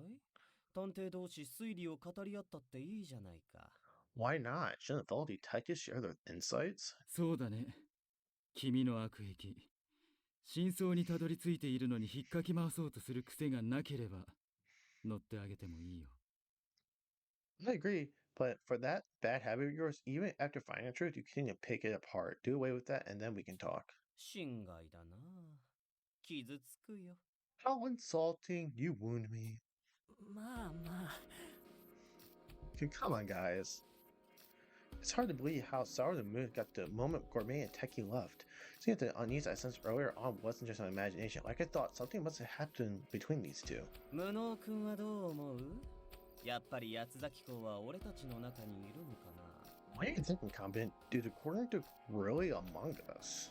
探偵同士推理を語り合ったっていいじゃないか。Why not? Shouldn't fellow detectives share their insights? そうだね。君の悪癖。真相にたどり着いているのに引っかき回そうとする癖がなければ、乗ってあげてもいいよ。I agree, but for that bad habit of yours, even after finding the truth, you continue to pick it apart. Do away with that, and then we can talk. 心外だな。傷つくよ。 How insulting! You wound me. まあまあ。 Come on, guys. It's hard to believe how sour the mood got the moment Gourmet and Techie left. Seeing that the unease I sensed earlier on wasn't just my imagination. Like I thought, something must have happened between these two. 無能君はどう思う？やっぱり八つ咲き子は俺たちの中にいるのかな？ Why are you thinking, Competent? Dude, the corner took really among us.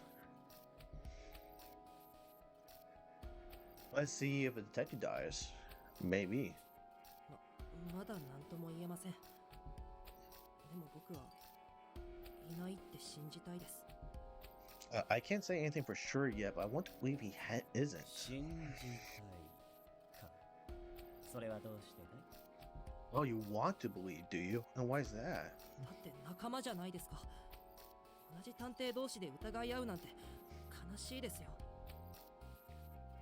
Let's see if a detective dies. Maybe. まだ何とも言えません。でも僕はいないって信じたいです。I can't say anything for sure yet, but I want to believe he isn't. 信じたいか。それはどうしてだい？ Oh, you want to believe, do you? And why is that? だって仲間じゃないですか。同じ探偵同士で疑い合うなんて悲しいですよ。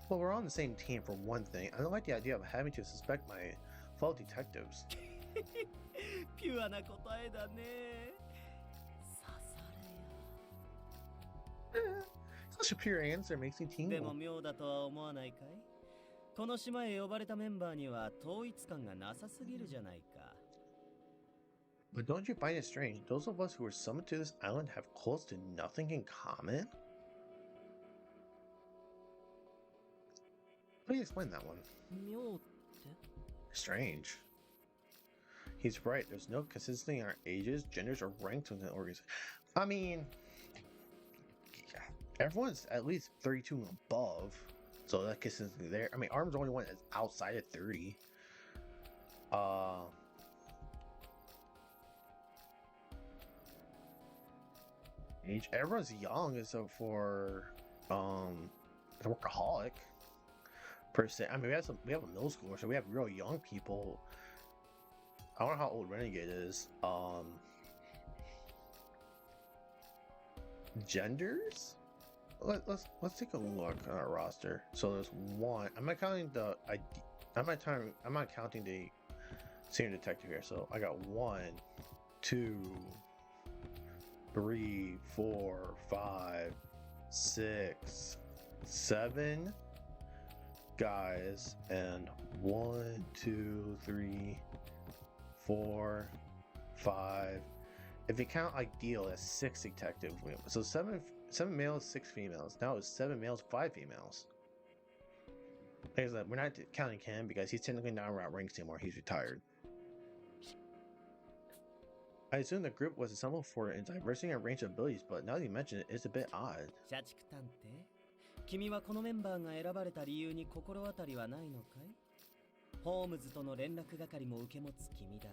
Well, we're on the same team for one thing. I don't like the idea of having to suspect my fellow detectives. ピュアな答えだね。刺されよ。 Such a pure answer makes me でも tingle. 妙だとは思わないかい？この島へ呼ばれたメンバーには統一感がなさすぎるじゃないか。 But don't you find it strange? Those of us who were summoned to this island have close to nothing in common? How do you explain that one? 妙って？ Strange. He's right. There's no consistency in our ages, genders, or ranks within the organization. I mean, yeah, Everyone's at least 32 and above, so that gets into there. I mean, Arm's the only one that's outside of 30. Age. Everyone's young except for the workaholic per se. I mean, we have a middle schooler, so we have real young people. I don't know how old Renegade is. Genders. Let's take a look at our roster. So there's one. I'm not counting the I'm not counting the senior detective here. So I got 1, 2, 3, 4, 5, 6, 7 guys, and 1, 2, 3, 4, 5. If you count ideal, that's 6 detective women. So 7 males, 6 females. Now it's 7 males, 5 females. Like I said, we're not counting Ken because he's technically not around ranks anymore. He's retired. I assume the group was assembled for a diversity and range of abilities, but now that you mention it, it's a bit odd. 社畜探偵、君はこのメンバーが選ばれた理由に心当たりはないのかい？ホームズとの連絡係も受け持つ君だ。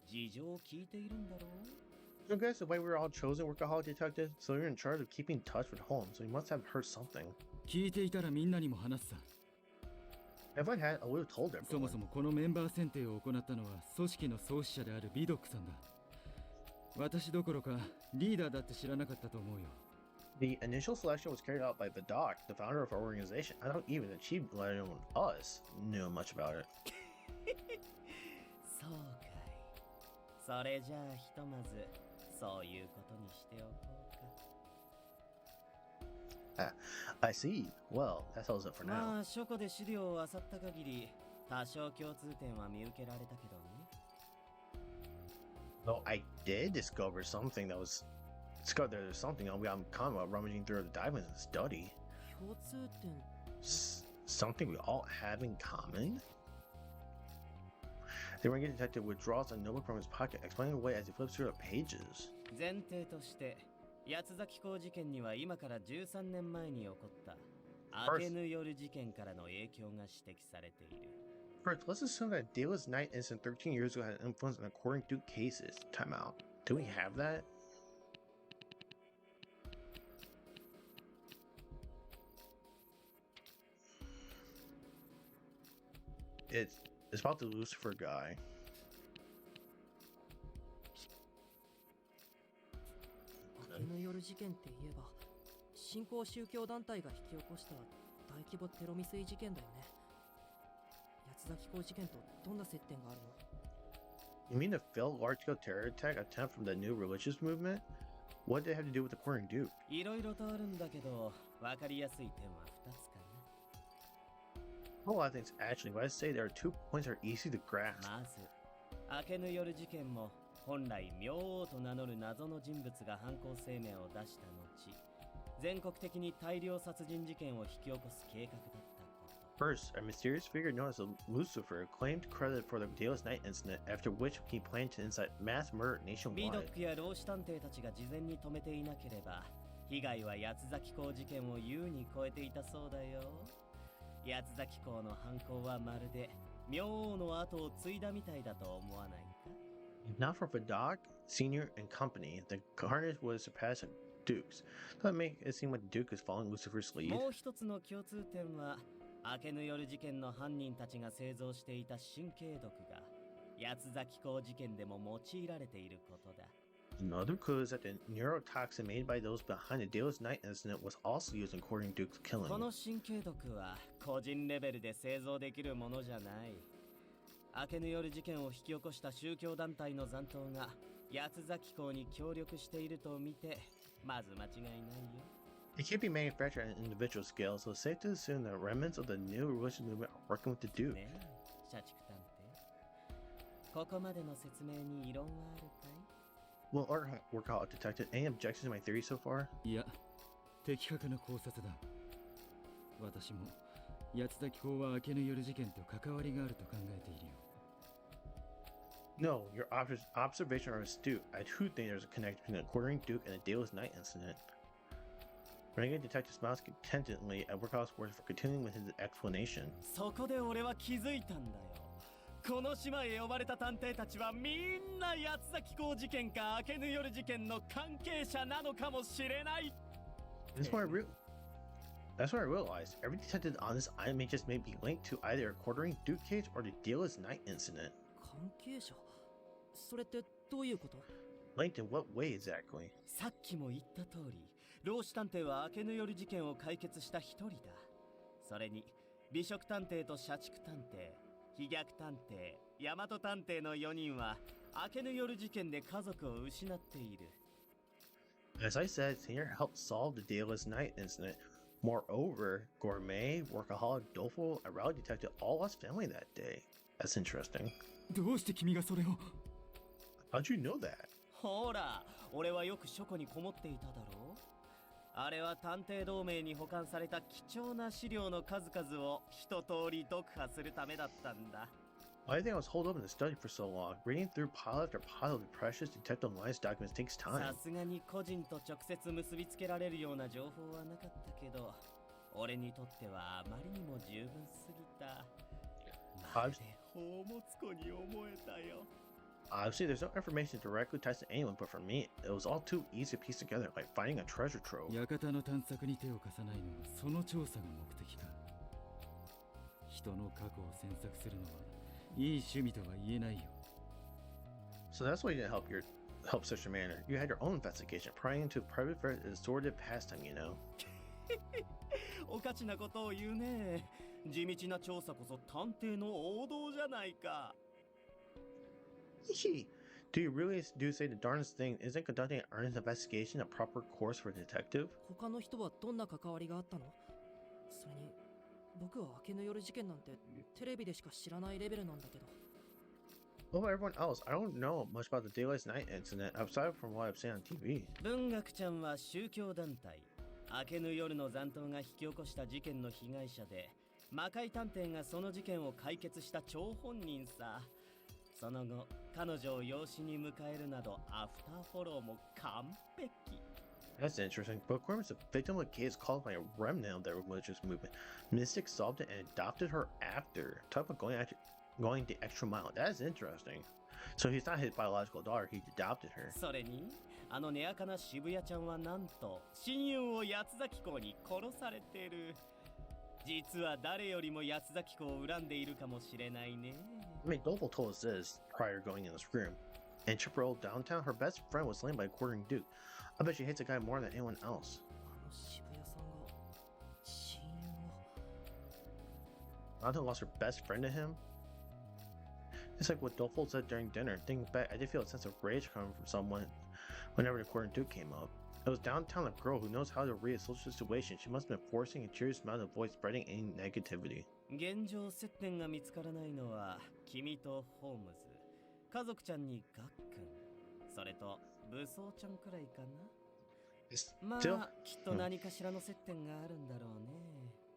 事情を聞いているんだろう？ So I guess the way we were all chosen workaholic detectives, so you're in charge of keeping in touch with Holmes, so you must have heard something. 聞いていたらみんなにも話すさ。 If I had, I would have told そも everyone. そもこのメンバー選定を行ったのは組織の創始者であるビドックさんだ。私どころかリーダーだって知らなかったと思うよ。 The initial selection was carried out by Vidok, the founder of our organization. I don't even achieve, let alone us, knew much about it. そうかい。それじゃあひとまずそういうことにしておこうか。I see. Well, that tells it for ま now. あ書庫で資料を漁った限り多少共通点は見受けられたけどね。 Though I did discover something that was discovered there's something I'm kind of rummaging through the diamonds and study. 共通点 Something we all have in common? The Renegade detective withdraws a notebook from his pocket, explaining away as he flips through the pages. 前提として八崎港事件には今から13年前に起こった明けぬ夜事件からの影響が指摘されている。 First, let's assume that Dayla's Night incident 13 years ago had an influence on according to cases. Time out. Do we have that? It's about the Lucifer guy. 明けぬ夜事件って言えば新興宗教団体が引き起こした大規模テロ未遂事件だよね。八崎港事件とどんな接点があるの？ You mean the failed large-scale terror attack attempt from the new religious movement? What did it have to do with the Quarrying Duke? いろいろとあるんだけど分かりやすい点は2つかな。 A lot of things actually, but I'd say there are 2 points that are easy to grasp. まず明けぬ夜事件も本来明王と名乗る謎の人物が犯行声明を出した後全国的に大量殺人事件を引き起こす計画だったこと。 First, a mysterious figure known as Lucifer claimed credit for the Dayla's Night incident, after which he planned to incite mass murder ビド nationwide. ックや老子探偵たちが事前に止めていなければ被害は八崎港事件を優に超えていたそうだよ。八崎港の犯行はまるで明王の後を継いだみたいだと思わないか？ If not for Vidok, Senior, and company, the carnage would surpass Duke's. Doesn't make it seem like Duke is following Lucifer's lead. もう一つの共通点は明けぬ夜事件の犯人たちが製造していた神経毒が八崎港事件でも用いられていることだ。 Another clue is that the neurotoxin made by those behind the Dayla's Night incident was also used in courting Duke's killing. この神経毒は個人レベルで製造できるものじゃない。明けぬ夜事件を引き起こした宗教団体の残党が八崎港に協力していると見てまず間違いないよ。 It can't be manufactured at an individual scale, so it's safe to assume that remnants of the new religious movement are working with the Duke. ねえ、社畜探偵。ここまでの説明に異論はあるかい？ Well, workaholic detective, any objections to my theory so far? いや、的確な考察だ。私も八崎港は明けぬ夜事件と関わりがあると考えているよ。 No, your observations are astute. I do think there's a connection between the Quartering Duke and the Dayla's Night incident. Renegade Detective smiles contentedly at Workhouse Words for continuing with his explanation. そこで俺は気づいたんだよ。この島へ呼ばれた探偵たちはみんな八崎港事件か明けぬ夜事件の関係者なのかもしれない。 That's when I realized every detective on this island may just be linked to either a quartering Duke case or the Dealers Night incident. 関係者それってどういうこと？ Linked in what way exactly? さっきも言った通り、老子探偵は明けぬ夜事件を解決した一人だ。それに美食探偵と社畜探偵、飛脚探偵、大和探偵の4人は明けぬ夜事件で家族を失っている。 As I said, Senior helped solve the Dealers Night incident. Moreover, Gourmet, Workaholic, Doleful, and Rowdy Detective all lost family that day. That's interesting. どうして君がそれを？ How'd you know that? ほら、俺はよく書庫にこもっていただろう。あれは探偵同盟に保管された貴重な資料の数々を一通り読破するためだったんだ。Why do you think I was holed up in the study for so long? Reading through pile after pile of the precious Detective Alliance documents takes さ time. すがに個人と直接結びつけられるような情報はなかったけど、俺にとってはあまりにも十分すぎた。まるで宝物庫に思えたよ。 Obviously, there's no information directly tied to anyone, but for me, it was all too easy to piece together, like finding a treasure trove. 館の探索に手を貸さないのはその調査が目的か。人の過去を詮索するのはいい趣味とは言えないよ。 So that's why you didn't help Sister Manor. You had your own investigation, prying into private affairs is a sordid pastime, you know. おかしなことを言うね。地道な調査こそ探偵の王道じゃないか。Do you really do say the darndest thing? Isn't conducting an earnest investigation a proper course for a detective? 他の人はどんな関わりがあったの？それに僕は明けぬ夜事件なんてテレビでしか知らないレベルなんだけど。 What about everyone else? I don't know much about the Daylight Night incident outside from what I've seen on TV. 文学ちゃんは宗教団体明けぬ夜の残党が引き起こした事件の被害者で、魔界探偵がその事件を解決した張本人さ。その後彼女を養子に迎えるなどアフターフォローも完璧。 That's interesting. But according to the victim of the case called by a remnant of their religious movement, Mystic solved it and adopted her after. Talk about going the extra mile. That is interesting. So he's not his biological daughter, he adopted her. それにあの根垢な渋谷ちゃんはなんと親友を八崎港に殺されてる。実は誰よりも八崎港を恨んでいるかもしれないね。 I mean, Doble told us this prior to going in this room. In Chippewa downtown, her best friend was slain by a quartering Duke. I bet she hates the guy more than anyone else. あの渋谷さんが親友を。 Nanta lost her best friend to him? It's like what Doble said during dinner. Thinking back, I did feel a sense of rage coming from someone whenever the quartering Duke came up. It was downtown a girl who knows how to read a social situation. She must have been forcing a cheery smile to avoid spreading any negativity. 現状接点が見つからないのは君とホームズ、家族ちゃんにガックン、それと武装ちゃんくらいかな。 ま Still, あきっと何かしらの接点があるんだろうね。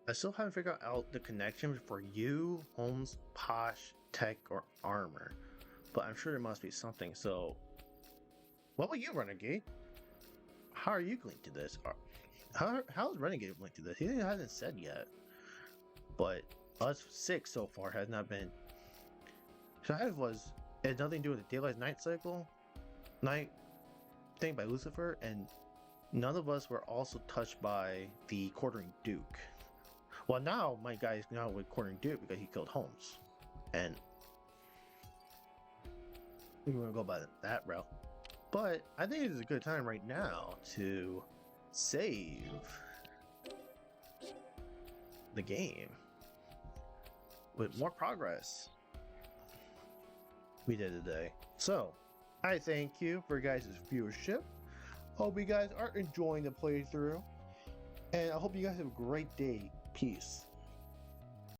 I still haven't figured out the connection for you, Holmes, Posh, Tech, or Armor. But I'm sure there must be something, so... What about you, Renegade? How are you linked to this? How is Renegade linked to this? He hasn't said yet. But us six so far has not been... Shahid was... It had nothing to do with the Daylight Night cycle? Night thing by Lucifer, and none of us were also touched by the Quartering Duke. Well, now my guy is now with Quartering Duke because he killed Holmes. And we're gonna go by that route. But I think it's a good time right now to save the game with more progress we did today. So I thank you for your guys' viewership. Hope you guys are enjoying the playthrough, and I hope you guys have a great day. Peace.